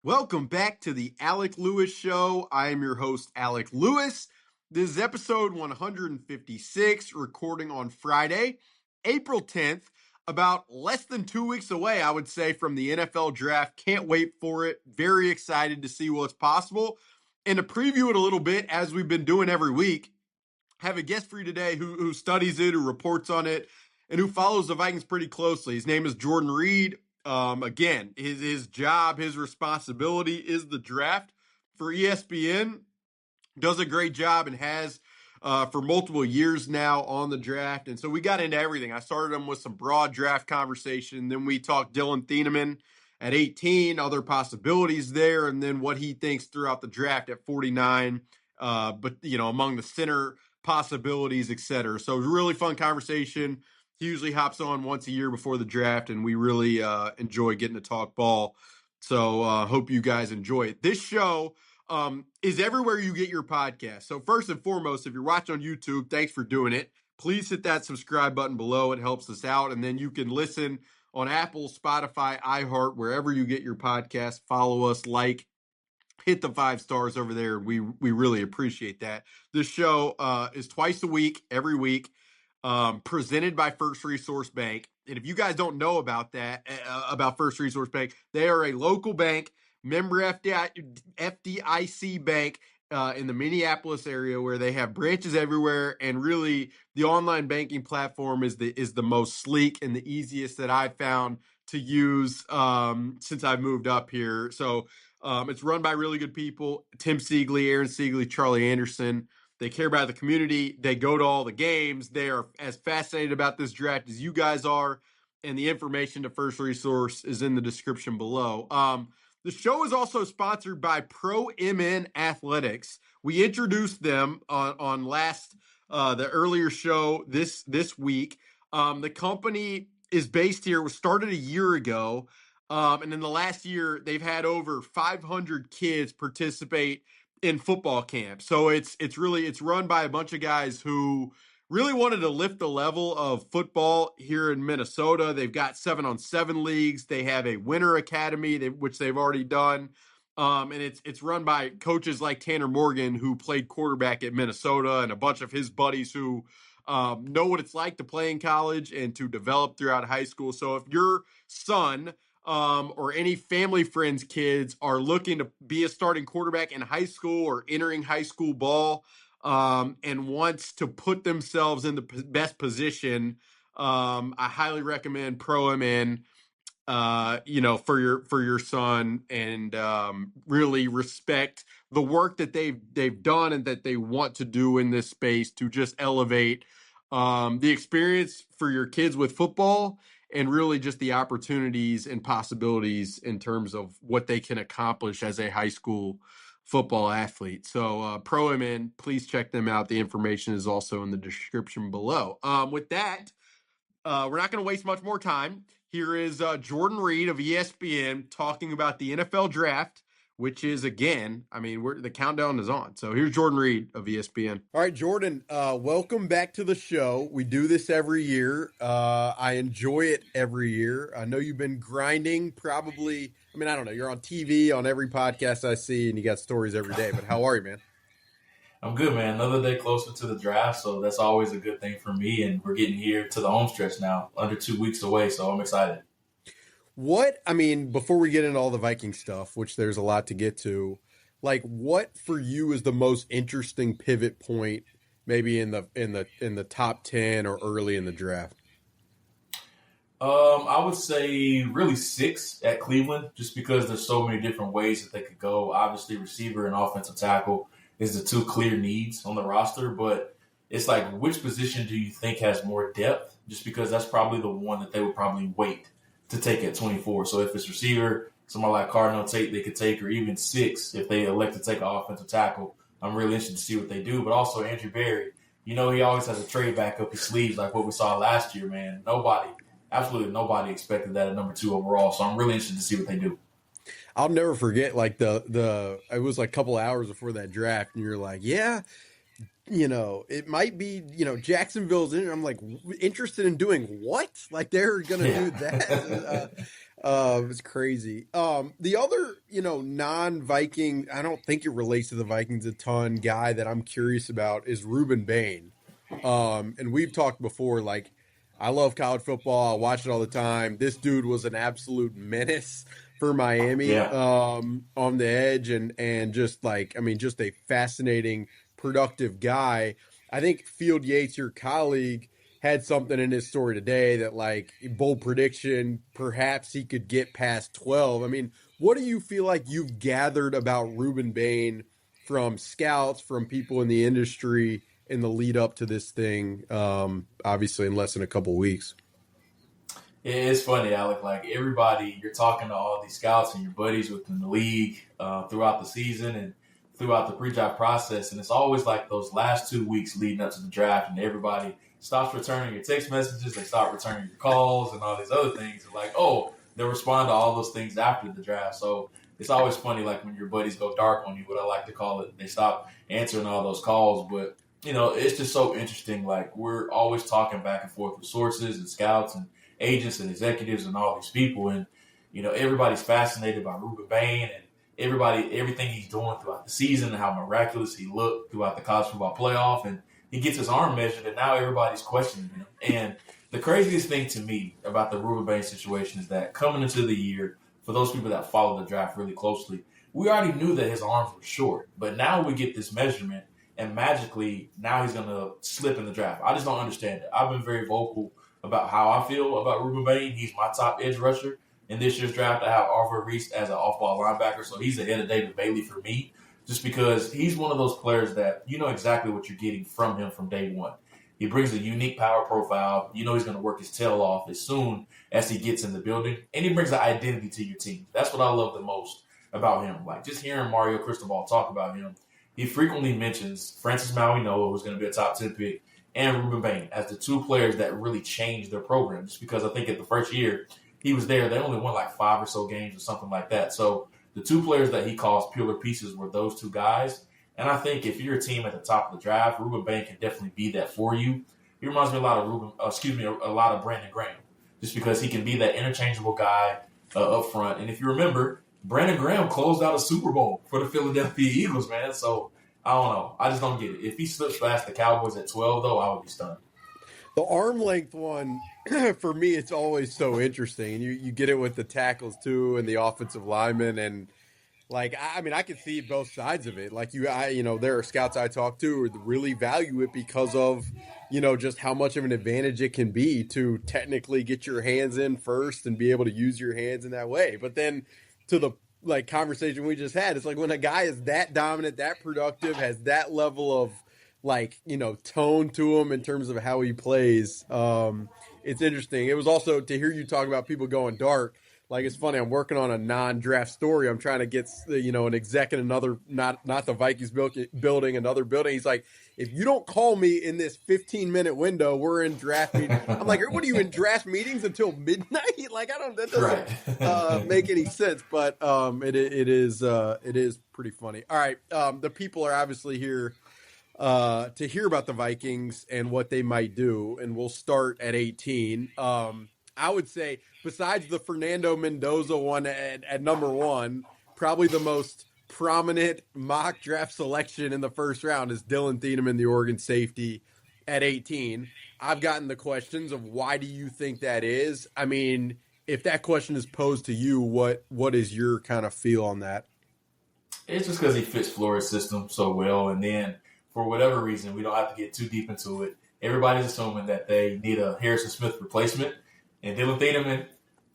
Welcome back to the Alec Lewis Show. I am your host, Alec Lewis. This is episode 156, recording on Friday, April 10th, about less than 2 weeks away, I would say, from the NFL draft. Can't wait for it. Very excited to see what's possible. And to preview it a little bit, as we've been doing every week, I have a guest for you today who studies it, who reports on it, and who follows the Vikings pretty closely. His name is Jordan Reid. Again, his job, his responsibility is the draft for ESPN. Does a great job and has for multiple years now on the draft. And so we got into everything. I started him with some broad draft conversation. Then we talked Dylan Thieneman at 18, other possibilities there, and then what he thinks throughout the draft at 49. But, among the center possibilities, et cetera. So it was a really fun conversation. He usually hops on once a year before the draft, and we really enjoy getting to talk ball. So hope you guys enjoy it. This show is everywhere you get your podcast. So first and foremost, if you're watching on YouTube, thanks for doing it. Please hit that subscribe button below. It helps us out. And then you can listen on Apple, Spotify, iHeart, wherever you get your podcast. Follow us, hit the 5 stars over there. We really appreciate that. This show is twice a week, every week. Presented by First Resource Bank. And if you guys don't know about that, about First Resource Bank, they are a local bank, member FDIC bank in the Minneapolis area, where they have branches everywhere. And really, the online banking platform is the most sleek and the easiest that I've found to use since I've moved up here. So it's run by really good people. Tim Siegley, Aaron Siegley, Charlie Anderson. They care about the community. They go to all the games. They are as fascinated about this draft as you guys are. And the information to First Resource is in the description below. The show is also sponsored by Pro MN Athletics. We introduced them on the earlier show this week. The company is based here. It was started a year ago. And in the last year, they've had over 500 kids participate in football camp. So it's run by a bunch of guys who really wanted to lift the level of football here in Minnesota. They've got 7-on-7 leagues. They have a winter academy, which they've already done. And it's run by coaches like Tanner Morgan, who played quarterback at Minnesota, and a bunch of his buddies who know what it's like to play in college and to develop throughout high school. So if your son or any family friends' kids are looking to be a starting quarterback in high school or entering high school ball and wants to put themselves in the best position, I highly recommend Pro MN, for your son, and really respect the work that they've done and that they want to do in this space to just elevate the experience for your kids with football, and really just the opportunities and possibilities in terms of what they can accomplish as a high school football athlete. So Pro MN, please check them out. The information is also in the description below. With that, we're not going to waste much more time. Here is Jordan Reid of ESPN talking about the NFL draft, which is, again, the countdown is on. So here's Jordan Reid of ESPN. All right, Jordan, welcome back to the show. We do this every year. I enjoy it every year. I know you've been grinding probably. I don't know. You're on TV on every podcast I see, and you got stories every day. But how are you, man? I'm good, man. Another day closer to the draft, so that's always a good thing for me. And we're getting here to the home stretch now, under 2 weeks away, so I'm excited. Before we get into all the Viking stuff, which there's a lot to get to, what for you is the most interesting pivot point, maybe in the top 10 or early in the draft? I would say really 6 at Cleveland, just because there's so many different ways that they could go. Obviously, receiver and offensive tackle is the 2 clear needs on the roster, but it's like, which position do you think has more depth? Just because that's probably the one that they would probably wait to take at 24. So if it's receiver, somebody like Cardinal Tate they could take, or even 6 if they elect to take an offensive tackle. I'm really interested to see what they do. But also Andrew Berry, he always has a trade back up his sleeves like what we saw last year, man. Absolutely nobody expected that at number 2 overall. So I'm really interested to see what they do. I'll never forget, it was like a couple hours before that draft, and you're like, yeah, it might be, Jacksonville's in it. I'm like, interested in doing what? Like, they're going to do that? It's crazy. The other, non-Viking, I don't think it relates to the Vikings a ton, guy that I'm curious about is Ruben Bain. And we've talked before, like, I love college football. I watch it all the time. This dude was an absolute menace for Miami, Yeah. on the edge and just like, I mean, just a fascinating, productive guy. I think Field Yates, your colleague, had something in his story today that, like, bold prediction, perhaps he could get past 12. I mean, what do you feel like you've gathered about Ruben Bain from scouts, from people in the industry in the lead up to this thing, obviously in less than a couple weeks? It's funny, Alec. Like everybody, you're talking to all these scouts and your buddies within the league throughout the season and throughout the pre-draft process, and it's always like those last 2 weeks leading up to the draft, and everybody stops returning your text messages, they stop returning your calls, and all these other things. And like, oh, they'll respond to all those things after the draft. So it's always funny, like when your buddies go dark on you, what I like to call it. They stop answering all those calls, but it's just so interesting. Like we're always talking back and forth with sources and scouts and agents and executives and all these people. And, everybody's fascinated by Ruben Bain and everything he's doing throughout the season and how miraculous he looked throughout the college football playoff. And he gets his arm measured and now everybody's questioning him. And the craziest thing to me about the Ruben Bain situation is that coming into the year, for those people that follow the draft really closely, we already knew that his arms were short. But now we get this measurement and magically now he's going to slip in the draft. I just don't understand it. I've been very vocal about how I feel about Ruben Bain. He's my top edge rusher. In this year's draft, I have Arthur Reese as an off-ball linebacker, so he's ahead of David Bailey for me, just because he's one of those players that you know exactly what you're getting from him from day one. He brings a unique power profile. You know he's going to work his tail off as soon as he gets in the building, and he brings an identity to your team. That's what I love the most about him. Like just hearing Mario Cristobal talk about him, he frequently mentions Francis Mauigoa, who's going to be a top 10 pick, and Ruben Bain as the two players that really changed their program. Just because I think at the first year he was there, they only won like 5 or so games or something like that. So the two players that he calls pillar pieces were those two guys. And I think if you're a team at the top of the draft, Ruben Bain can definitely be that for you. He reminds me a lot of a lot of Brandon Graham, just because he can be that interchangeable guy up front. And if you remember, Brandon Graham closed out a Super Bowl for the Philadelphia Eagles, man. So I don't know. I just don't get it. If he slips past the Cowboys at 12, though, I would be stunned. The arm length one, for me, it's always so interesting. And you get it with the tackles too and the offensive linemen. And like, I mean, I can see both sides of it. Like there are scouts I talk to who really value it because of, just how much of an advantage it can be to technically get your hands in first and be able to use your hands in that way. But then to the like conversation we just had, it's like when a guy is that dominant, that productive, has that level of like, tone to him in terms of how he plays. It's interesting. It was also to hear you talk about people going dark. Like, it's funny. I'm working on a non-draft story. I'm trying to get, an exec in another, not the Vikings building, another building. He's like, if you don't call me in this 15-minute window, we're in draft meeting. I'm like, what are you in draft meetings until midnight? Like, that doesn't make any sense. But it is pretty funny. All right, the people are obviously here to hear about the Vikings and what they might do, and we'll start at 18. I would say, besides the Fernando Mendoza one at number 1, probably the most prominent mock draft selection in the first round is Dylan Thieneman, the Oregon safety, at 18. I've gotten the questions of why do you think that is? I mean, if that question is posed to you, what is your kind of feel on that? It's just because he fits Flores' system so well, and then for whatever reason, we don't have to get too deep into it. Everybody's assuming that they need a Harrison Smith replacement. And Dylan Thieneman,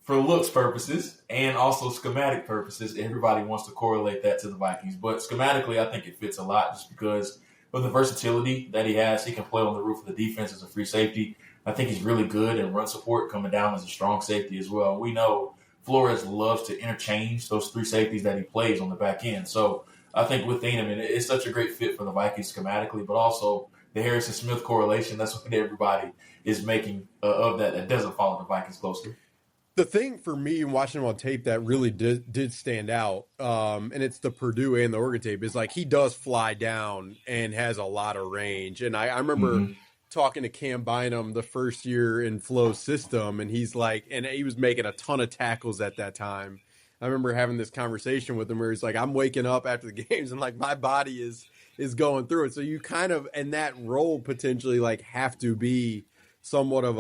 for looks purposes and also schematic purposes, everybody wants to correlate that to the Vikings. But schematically, I think it fits a lot just because of the versatility that he has. He can play on the roof of the defense as a free safety. I think he's really good in run support, coming down as a strong safety as well. We know Flores loves to interchange those 3 safeties that he plays on the back end. So I think with Thieneman, it's such a great fit for the Vikings schematically, but also the Harrison Smith correlation. That's what everybody is making of that doesn't follow the Vikings closely. The thing for me watching him on tape that really did stand out, and it's the Purdue and the Oregon tape, is like he does fly down and has a lot of range. And I remember talking to Cam Bynum the first year in Flo's system, and he's like, and he was making a ton of tackles at that time. I remember having this conversation with him where he's like, I'm waking up after the games and like my body is going through it. So you kind of in that role potentially like have to be somewhat of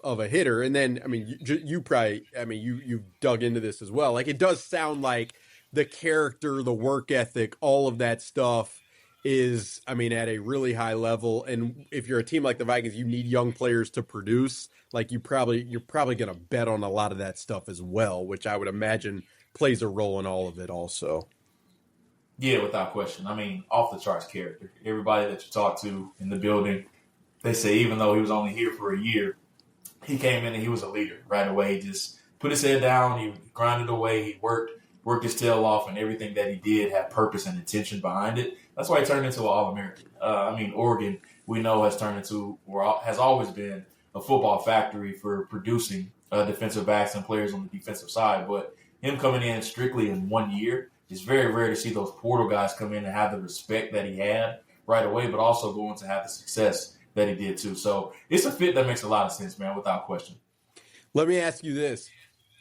a hitter. And then I mean you probably I mean you've dug into this as well. Like it does sound like the character, the work ethic, all of that stuff is, I mean, at a really high level. And if you're a team like the Vikings, you need young players to produce. Like you're probably going to bet on a lot of that stuff as well, which I would imagine plays a role in all of it also. Yeah, without question. I mean, off the charts character. Everybody that you talk to in the building, they say even though he was only here for a year, he came in and he was a leader right away. He just put his head down, he grinded away, he worked his tail off, and everything that he did had purpose and intention behind it. That's why he turned into an All-American. I mean, Oregon, we know, has turned into, or has always been, a football factory for producing defensive backs and players on the defensive side. But him coming in strictly in 1 year, it's very rare to see those portal guys come in and have the respect that he had right away, but also going to have the success that he did too. So it's a fit that makes a lot of sense, man, without question. Let me ask you this.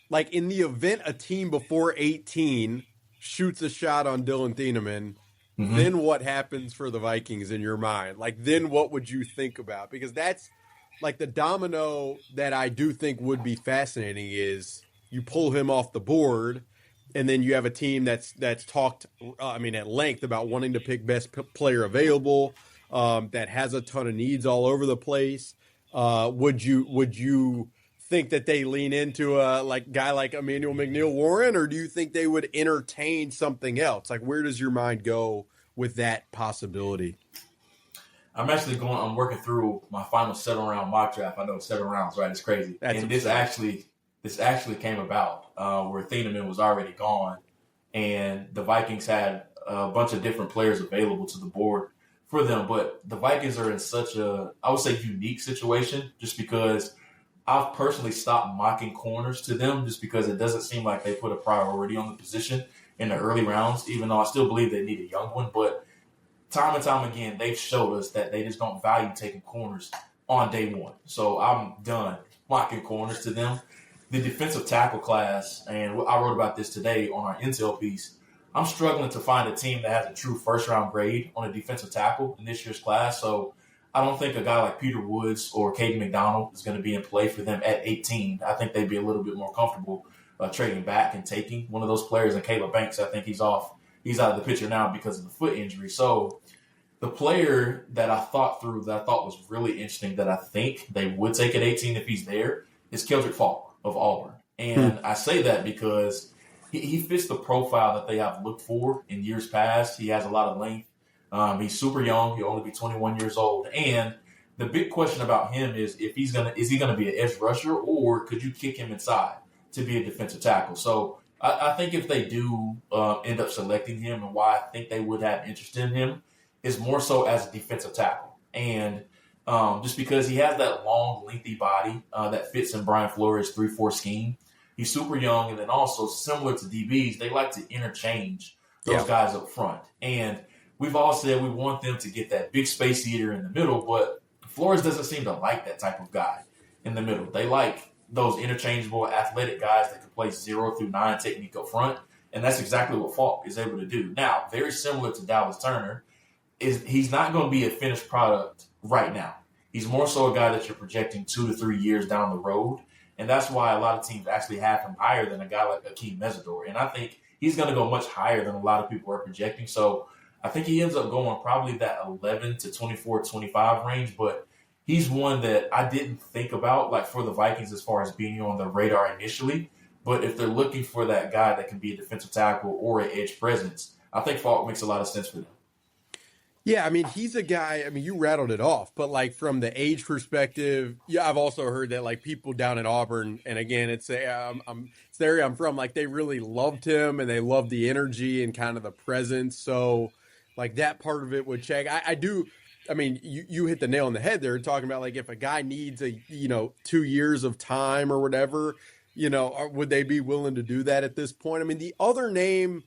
Like in the event a team before 18 shoots a shot on Dylan Thieneman, then what happens for the Vikings in your mind? Like then what would you think about? Because that's like the domino that I do think would be fascinating is you pull him off the board and then you have a team that's talked I mean at length about wanting to pick best player available, that has a ton of needs all over the place. Would you think that they lean into a like guy like Emmanuel McNeil Warren, or do you think they would entertain something else? Like where does your mind go with that possibility? I'm working through my final 7 round mock draft. I know 7 rounds, right? It's crazy. That's And absurd. this actually came about where Thieneman was already gone, and the Vikings had a bunch of different players available to the board for them. But the Vikings are in such a, I would say, unique situation just because I've personally stopped mocking corners to them just because it doesn't seem like they put a priority on the position in the early rounds, even though I still believe they need a young one. But time and time again, they've showed us that they just don't value taking corners on day one. So I'm done mocking corners to them. The defensive tackle class, and I wrote about this today on our Intel piece, I'm struggling to find a team that has a true first-round grade on a defensive tackle in this year's class. So I don't think a guy like Peter Woods or Caden McDonald is going to be in play for them at 18. I think they'd be a little bit more comfortable trading back and taking one of those players. And Caleb Banks, I think he's off. He's out of the picture now because of the foot injury. So the player that I thought through that I thought was really interesting that I think they would take at 18 if he's there is Keldrick Faulk of Auburn. And I say that because he fits the profile that they have looked for in years past. He has a lot of length. He's super young. He'll only be 21 years old. And the big question about him is if is he gonna be an edge rusher, or could you kick him inside to be a defensive tackle? So I think if they do end up selecting him, and why I think they would have interest in him is more so as a defensive tackle. And just because he has that long, lengthy body that fits in Brian Flores' 3-4 scheme. He's super young, and then also similar to DBs, they like to interchange those guys up front. And we've all said we want them to get that big space eater in the middle, but Flores doesn't seem to like that type of guy in the middle. They like those interchangeable athletic guys that can play 0 through 9 technique up front, and that's exactly what Falk is able to do. Now, very similar to Dallas Turner, is he's not going to be a finished product right now. He's more so a guy that you're projecting 2 to 3 years down the road, and that's why a lot of teams actually have him higher than a guy like Akeem Mesidor. And I think he's going to go much higher than a lot of people are projecting. So I think he ends up going probably that 11 to 24, 25 range, but he's one that I didn't think about like for the Vikings as far as being on the radar initially. But if they're looking for that guy that can be a defensive tackle or an edge presence, I think Falk makes a lot of sense for them. Yeah, I mean, he's a guy, I mean, you rattled it off, but like from the age perspective, yeah, I've also heard that like people down at Auburn, and again, it's it's the area I'm from, like they really loved him and they loved the energy and kind of the presence. So like that part of it would check. I do, I mean, you hit the nail on the head there talking about like if a guy needs 2 years of time or whatever, would they be willing to do that at this point? I mean, the other name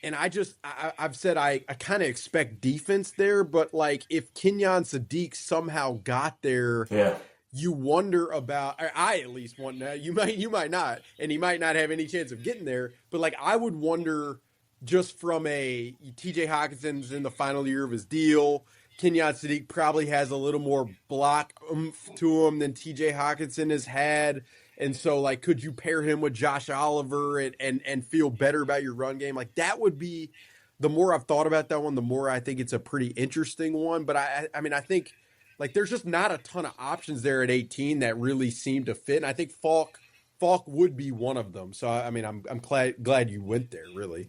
And I've said I kind of expect defense there, but like if Kenyon Sadiq somehow got there, Yeah. you wonder about. Or I at least want to. You might not, and he might not have any chance of getting there. But like I would wonder, just from a T.J. Hawkinson's in the final year of his deal. Kenyon Sadiq probably has a little more block oomph to him than T.J. Hawkinson has had. And so, like, could you pair him with Josh Oliver and feel better about your run game? Like, that would be the more I've thought about that one, the more I think it's a pretty interesting one. But I mean, I think like there's just not a ton of options there at 18 that really seem to fit. And I think Falk would be one of them. So I mean, I'm glad you went there. Really.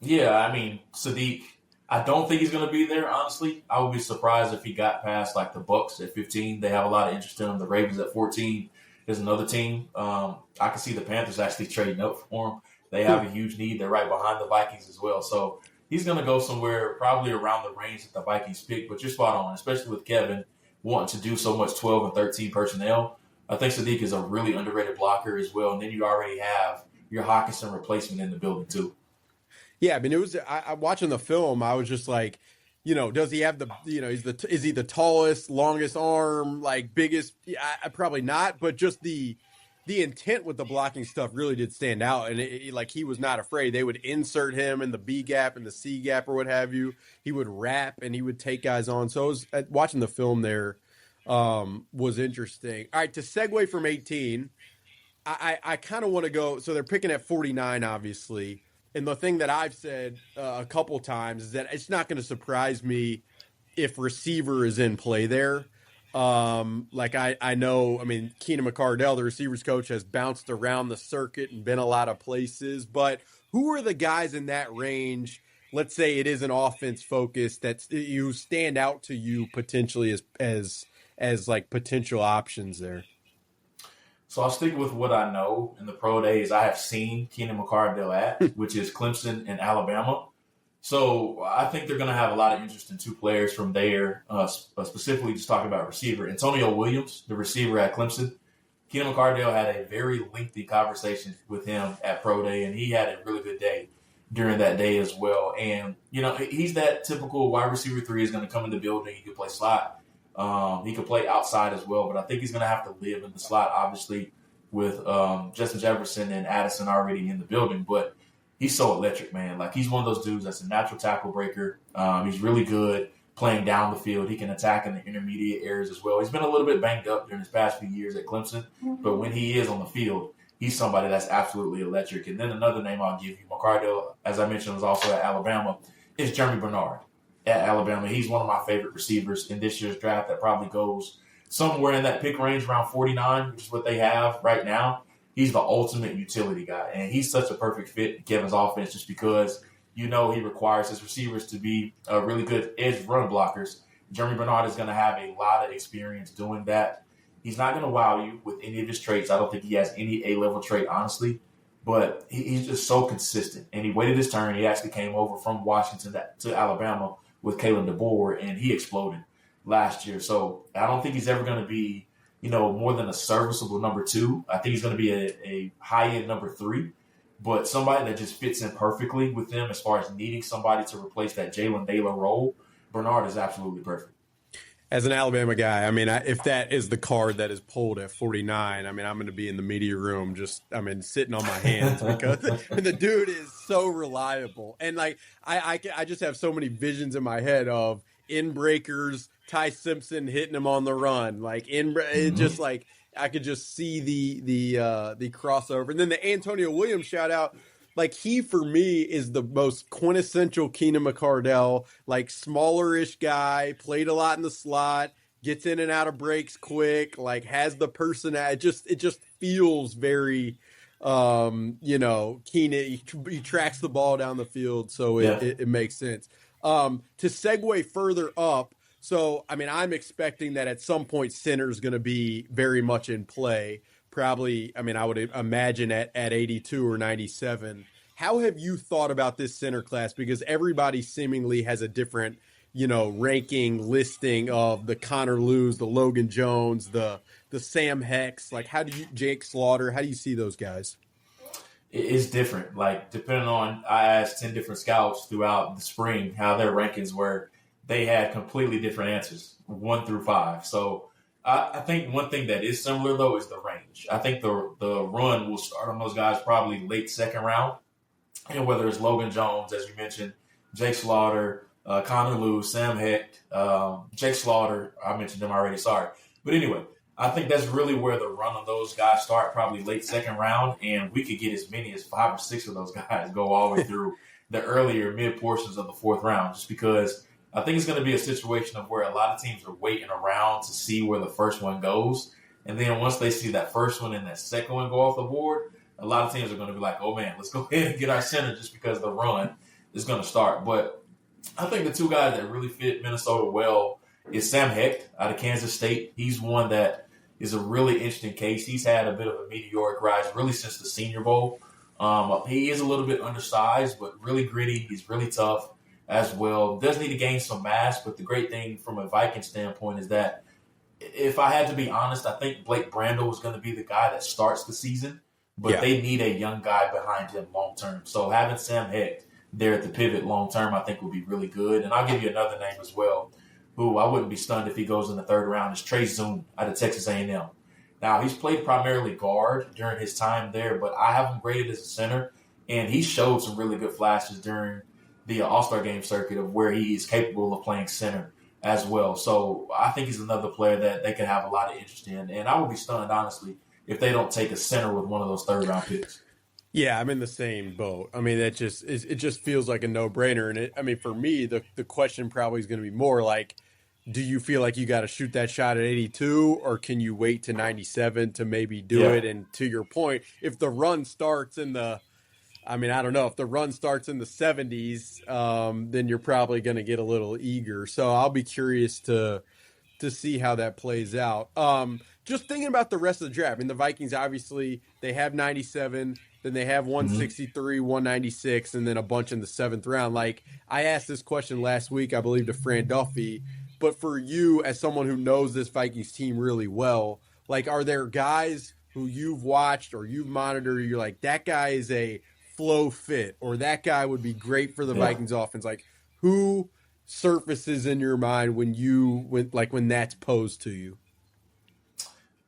Yeah, I mean, Sadiq, I don't think he's going to be there, honestly. I would be surprised if he got past like the Bucks at 15. They have a lot of interest in him. The Ravens at 14 is another team. I can see the Panthers actually trading up for him. They have a huge need. They're right behind the Vikings as well. So he's going to go somewhere probably around the range that the Vikings pick. But you're spot on, especially with Kevin wanting to do so much 12 and 13 personnel. I think Sadiq is a really underrated blocker as well. And then you already have your Hawkinson replacement in the building, too. Yeah, I mean, it was. I watching the film. I was just like, does he have the, is he the tallest, longest arm, like biggest? Yeah, I probably not, but just the intent with the blocking stuff really did stand out, and like he was not afraid. They would insert him in the B gap and the C gap or what have you. He would wrap and he would take guys on. So watching the film there was interesting. All right, to segue from 18. I kind of want to go. So they're picking at 49, obviously. And the thing that I've said a couple times is that it's not going to surprise me if receiver is in play there. Like I know, I mean, Keenan McCardell, the receivers coach, has bounced around the circuit and been a lot of places. But who are the guys in that range? Let's say it is an offense focus that you stand out to you potentially as like potential options there. So I'll stick with what I know in the pro days I have seen Keenan McCardell at, which is Clemson and Alabama. So I think they're going to have a lot of interest in two players from there, specifically just talking about receiver. Antonio Williams, the receiver at Clemson. Keenan McCardell had a very lengthy conversation with him at pro day, and he had a really good day during that day as well. And, he's that typical wide receiver 3 is going to come in the building. He could play slot. He could play outside as well, but I think he's going to have to live in the slot, obviously, with Justin Jefferson and Addison already in the building. But he's so electric, man. Like, he's one of those dudes that's a natural tackle breaker. He's really good playing down the field. He can attack in the intermediate areas as well. He's been a little bit banged up during his past few years at Clemson, but when he is on the field, he's somebody that's absolutely electric. And then another name I'll give you, McCardell, as I mentioned, was also at Alabama, is Jeremy Bernard at Alabama. He's one of my favorite receivers in this year's draft that probably goes somewhere in that pick range around 49, which is what they have right now. He's the ultimate utility guy, and he's such a perfect fit in Kevin's offense just because he requires his receivers to be really good edge run blockers. Jeremy Bernard is going to have a lot of experience doing that. He's not going to wow you with any of his traits. I don't think he has any A-level trait, honestly, but he's just so consistent. And he waited his turn. He actually came over from Washington to Alabama with Kalen DeBoer, and he exploded last year. So I don't think he's ever going to be, more than a serviceable number 2. I think he's going to be a high-end number 3, but somebody that just fits in perfectly with them as far as needing somebody to replace that Jalen Naylor role. Bernard is absolutely perfect. As an Alabama guy, I mean, if that is the card that is pulled at 49, I mean, I'm going to be in the media room sitting on my hands because the dude is so reliable. And, like, I just have so many visions in my head of in breakers, Ty Simpson hitting him on the run. Like, it just, like, I could just see the crossover. And then the Antonio Williams shout-out. Like, he, for me, is the most quintessential Keenan McCardell, like, smaller-ish guy, played a lot in the slot, gets in and out of breaks quick, like, has the personality. It just feels very, Keenan. He tracks the ball down the field, so it makes sense. To segue further up, so, I mean, I'm expecting that at some point center is going to be very much in play. Probably, I mean, I would imagine at 82 or 97. How have you thought about this center class? Because everybody seemingly has a different, ranking listing of the Connor Lews, the Logan Jones, the Sam Hex. Like, Jake Slaughter, how do you see those guys? it's different. Like depending on, I asked 10 different scouts throughout the spring how their rankings were. They had completely different answers, 1 through 5. So I think one thing that is similar though is the range. I think the run will start on those guys probably late second round, and whether it's Logan Jones, as you mentioned, Jake Slaughter, Connor Lew, Sam Hecht, Jake Slaughter, I mentioned him already, sorry. But anyway, I think that's really where the run of those guys start, probably late second round, and we could get as many as 5 or 6 of those guys go all the way through the earlier mid portions of the fourth round, just because I think it's going to be a situation of where a lot of teams are waiting around to see where the first one goes. And then once they see that first one and that second one go off the board, a lot of teams are going to be like, oh man, let's go ahead and get our center just because the run is going to start. But I think the two guys that really fit Minnesota well is Sam Hecht out of Kansas State. He's one that is a really interesting case. He's had a bit of a meteoric rise really since the Senior Bowl. He is a little bit undersized, but really gritty. He's really tough as well. Does need to gain some mass, but the great thing from a Viking standpoint is that if I had to be honest, I think Blake Brandel was going to be the guy that starts the season, but they need a young guy behind him long term. So having Sam Hecht there at the pivot long term, I think would be really good. And I'll give you another name as well, who I wouldn't be stunned if he goes in the third round, is Trey Zoom out of Texas A&M. Now, he's played primarily guard during his time there, but I have him graded as a center, and he showed some really good flashes during the All-Star game circuit of where he is capable of playing center as well. So I think he's another player that they could have a lot of interest in. And I would be stunned, honestly, if they don't take a center with one of those third-round picks. Yeah, I'm in the same boat. I mean, it just feels like a no-brainer. And I mean, for me, the question probably is going to be more like, do you feel like you got to shoot that shot at 82, or can you wait to 97 to maybe do it? And to your point, if the run starts in the, I mean, I don't know, if the run starts in the 70s, then you're probably going to get a little eager. So I'll be curious to see how that plays out. Just thinking about the rest of the draft. I mean, the Vikings, obviously, they have 97, then they have 163, 196, and then a bunch in the 7th round. Like, I asked this question last week, I believe, to Fran Duffy. But for you, as someone who knows this Vikings team really well, like, are there guys who you've watched or you've monitored, you're like, that guy is a flow fit, or that guy would be great for the Vikings offense? Like, who surfaces in your mind when that's posed to you?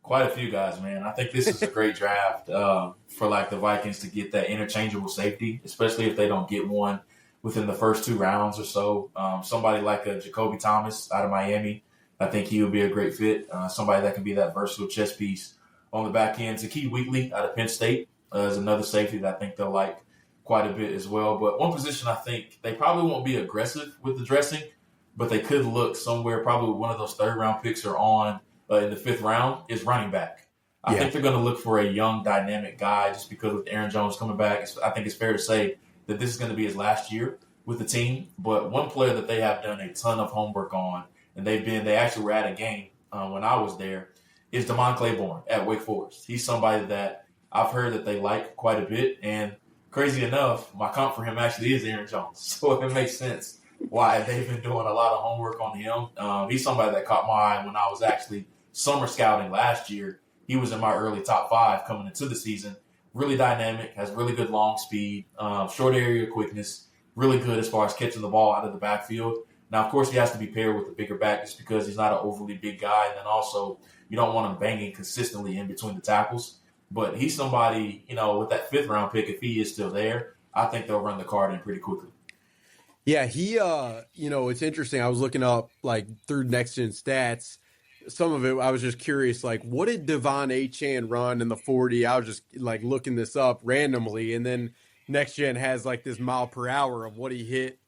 Quite a few guys, man. I think this is a great draft for like the Vikings to get that interchangeable safety, especially if they don't get one within the first 2 rounds or so. Somebody like a Jacoby Thomas out of Miami, I think he would be a great fit. Somebody that can be that versatile chess piece on the back end. Zakee Wheatley out of Penn State is another safety that I think they'll like quite a bit as well. But one position I think they probably won't be aggressive with the dressing, but they could look somewhere, probably one of those third-round picks are on in the 5th round, is running back. I think they're going to look for a young, dynamic guy just because with Aaron Jones coming back. I think it's fair to say that this is going to be his last year with the team. But one player that they have done a ton of homework on, and they actually were at a game when I was there, is Damon Claiborne at Wake Forest. He's somebody that I've heard that they like quite a bit. And crazy enough, my comp for him actually is Aaron Jones. So it makes sense why they've been doing a lot of homework on him. He's somebody that caught my eye when I was actually summer scouting last year. He was in my early top 5 coming into the season. Really dynamic, has really good long speed, short area quickness, really good as far as catching the ball out of the backfield. Now, of course, he has to be paired with a bigger back just because he's not an overly big guy. And then also, you don't want him banging consistently in between the tackles. But he's somebody, with that 5th round pick, if he is still there, I think they'll run the card in pretty quickly. Yeah, he, it's interesting. I was looking up, like, through Next Gen Stats. Some of it, I was just curious, like, what did Devon Achane run in the 40? I was just, like, looking this up randomly. And then Next Gen has, like, this mile per hour of what he hit,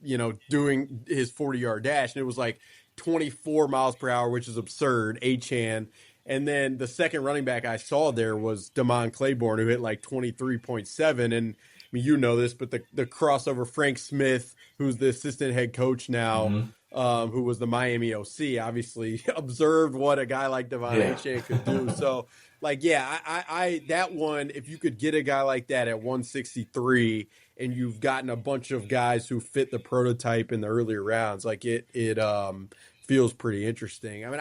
doing his 40-yard dash. And it was, like, 24 miles per hour, which is absurd, Achane. And then the second running back I saw there was Damon Claiborne, who hit, like, 23.7. And, I mean, you know this, but the crossover, Frank Smith, who's the assistant head coach now, who was the Miami OC, obviously observed what a guy like Devon Achane could do. So, like, I that one, if you could get a guy like that at 163 and you've gotten a bunch of guys who fit the prototype in the earlier rounds, like it feels pretty interesting. I mean,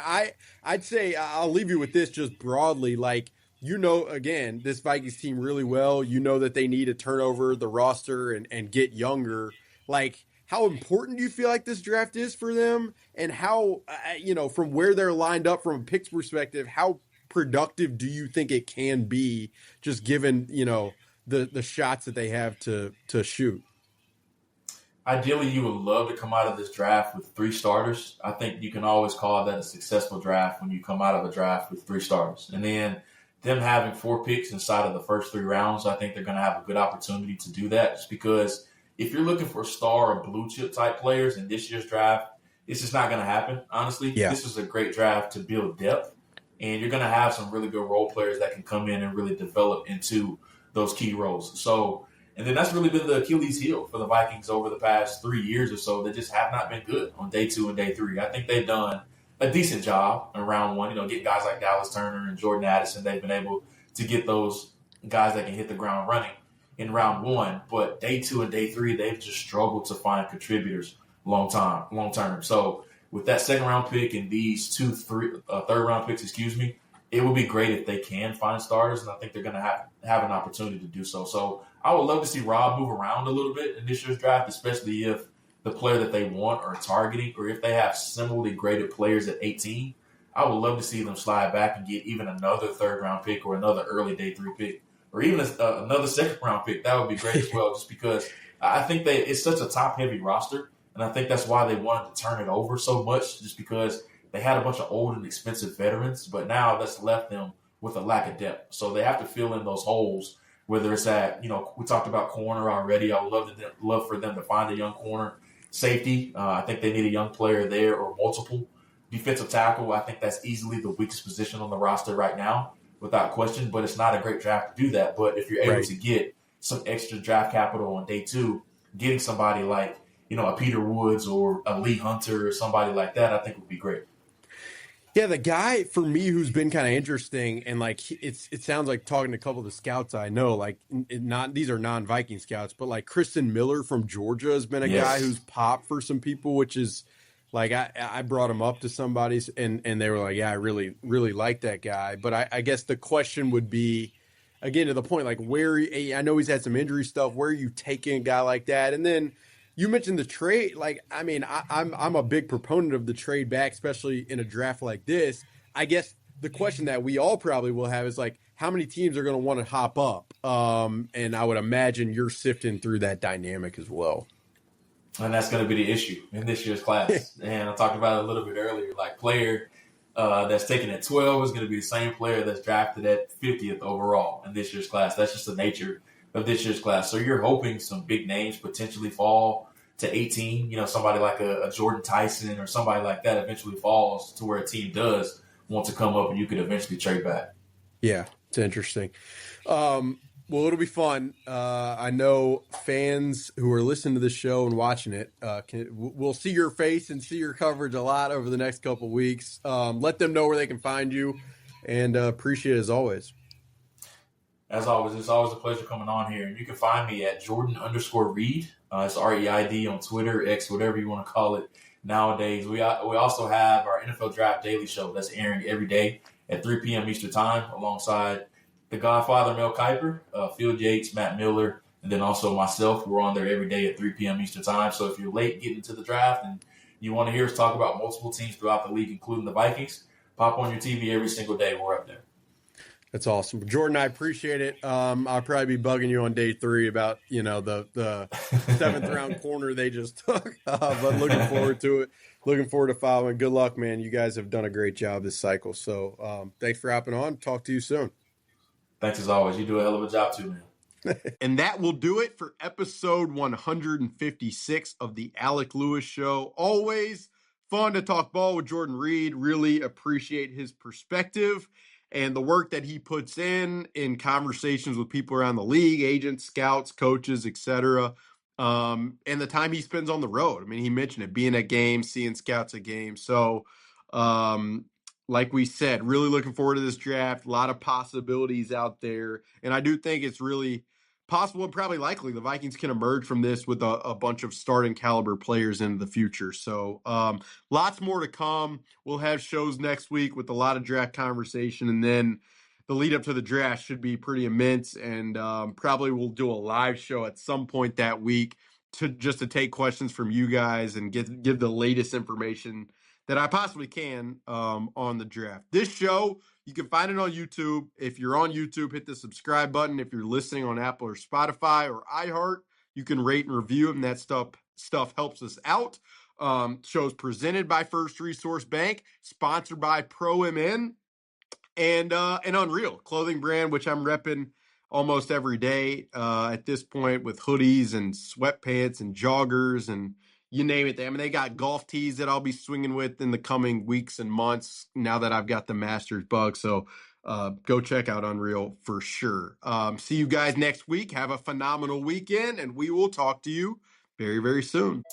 I'd say I'll leave you with this just broadly, like, you know, again, this Vikings team really well. You know that they need to turn over the roster and get younger. Like, how important do you feel like this draft is for them? And how, from where they're lined up from a picks perspective, how productive do you think it can be just given, the shots that they have to shoot? Ideally, you would love to come out of this draft with 3 starters. I think you can always call that a successful draft when you come out of a draft with 3 starters. And then them having 4 picks inside of the first 3 rounds, I think they're going to have a good opportunity to do that just because if you're looking for star or blue chip type players in this year's draft, it's just not going to happen. Honestly, Yeah. this is a great draft to build depth, and you're going to have some really good role players that can come in and really develop into those key roles. So, and then that's really been the Achilles heel for the Vikings over the past 3 years or so. They just have not been good on day 2 and day 3. I think they've done a decent job in round 1. Getting guys like Dallas Turner and Jordan Addison. They've been able to get those guys that can hit the ground running in round 1. But day 2 and day 3, they've just struggled to find contributors long term. So with that second round pick and these third round picks, it would be great if they can find starters, and I think they're going to have an opportunity to do so. So I would love to see Rob move around a little bit in this year's draft, especially if the player that they want are targeting, or if they have similarly graded players at 18. I would love to see them slide back and get even another third round pick or another early day 3 pick, or even another second round pick. That would be great as well, just because I think it's such a top heavy roster, and I think that's why they wanted to turn it over so much, just because they had a bunch of old and expensive veterans, but now that's left them with a lack of depth. So they have to fill in those holes, whether it's at, we talked about corner already. I would love for them to find a young corner. Safety, I think they need a young player there or multiple. Defensive tackle, I think that's easily the weakest position on the roster right now, without question, but it's not a great draft to do that. But if you're able to get some extra draft capital on day 2, getting somebody like, a Peter Woods or a Lee Hunter or somebody like that, I think would be great. Yeah, the guy for me who's been kind of interesting, and like it sounds like talking to a couple of the scouts I know, like these are non-Viking scouts, but like Kristen Miller from Georgia has been a guy who's popped for some people, which is like I brought him up to somebody's and they were like, yeah, I really really like that guy, but I guess the question would be, again, to the point, like I know he's had some injury stuff. Where are you taking a guy like that? And then you mentioned the trade. Like, I mean, I'm a big proponent of the trade back, especially in a draft like this. I guess the question that we all probably will have is like, how many teams are going to want to hop up? And I would imagine you're sifting through that dynamic as well. And that's going to be the issue in this year's class. And I talked about it a little bit earlier. Like, player that's taken at 12 is going to be the same player that's drafted at 50th overall in this year's class. That's just the nature of this year's class. So you're hoping some big names potentially fall to 18. Somebody like a Jordan Tyson or somebody like that eventually falls to where a team does want to come up and you could eventually trade back. Yeah, it's interesting. Well, it'll be fun. I know fans who are listening to this show and watching it will see your face and see your coverage a lot over the next couple of weeks. Let them know where they can find you, and appreciate it as always. As always, it's always a pleasure coming on here. And you can find me at Jordan_Reid. It's REID on Twitter, X, whatever you want to call it nowadays. We also have our NFL Draft Daily Show that's airing every day at 3 p.m. Eastern Time alongside the Godfather, Mel Kiper, Phil Yates, Matt Miller, and then also myself. We're on there every day at 3 p.m. Eastern Time. So if you're late getting to the draft and you want to hear us talk about multiple teams throughout the league, including the Vikings, pop on your TV every single day. We're up there. That's awesome. Jordan, I appreciate it. I'll probably be bugging you on day 3 about, the 7th round corner they just took, but looking forward to it. Looking forward to following. Good luck, man. You guys have done a great job this cycle. So thanks for hopping on. Talk to you soon. Thanks as always. You do a hell of a job too, man. And that will do it for episode 156 of the Alec Lewis Show. Always fun to talk ball with Jordan Reid. Really appreciate his perspective and the work that he puts in conversations with people around the league, agents, scouts, coaches, etc. And the time he spends on the road. I mean, he mentioned it, being at games, seeing scouts at games. So, like we said, really looking forward to this draft. A lot of possibilities out there. And I do think it's really possible and probably likely the Vikings can emerge from this with a bunch of starting caliber players in the future. So lots more to come. We'll have shows next week with a lot of draft conversation. And then the lead up to the draft should be pretty immense, and probably we'll do a live show at some point that week to take questions from you guys and give the latest information that I possibly can on the draft. This show, you can find it on YouTube. If you're on YouTube, hit the subscribe button. If you're listening on Apple or Spotify or iHeart, you can rate and review them. That stuff helps us out. Shows presented by First Resource Bank, sponsored by ProMN, and Unreal clothing brand, which I'm repping almost every day at this point with hoodies and sweatpants and joggers and you name it. I mean, they got golf tees that I'll be swinging with in the coming weeks and months now that I've got the Masters bug. So go check out Unreal for sure. See you guys next week. Have a phenomenal weekend, and we will talk to you very, very soon.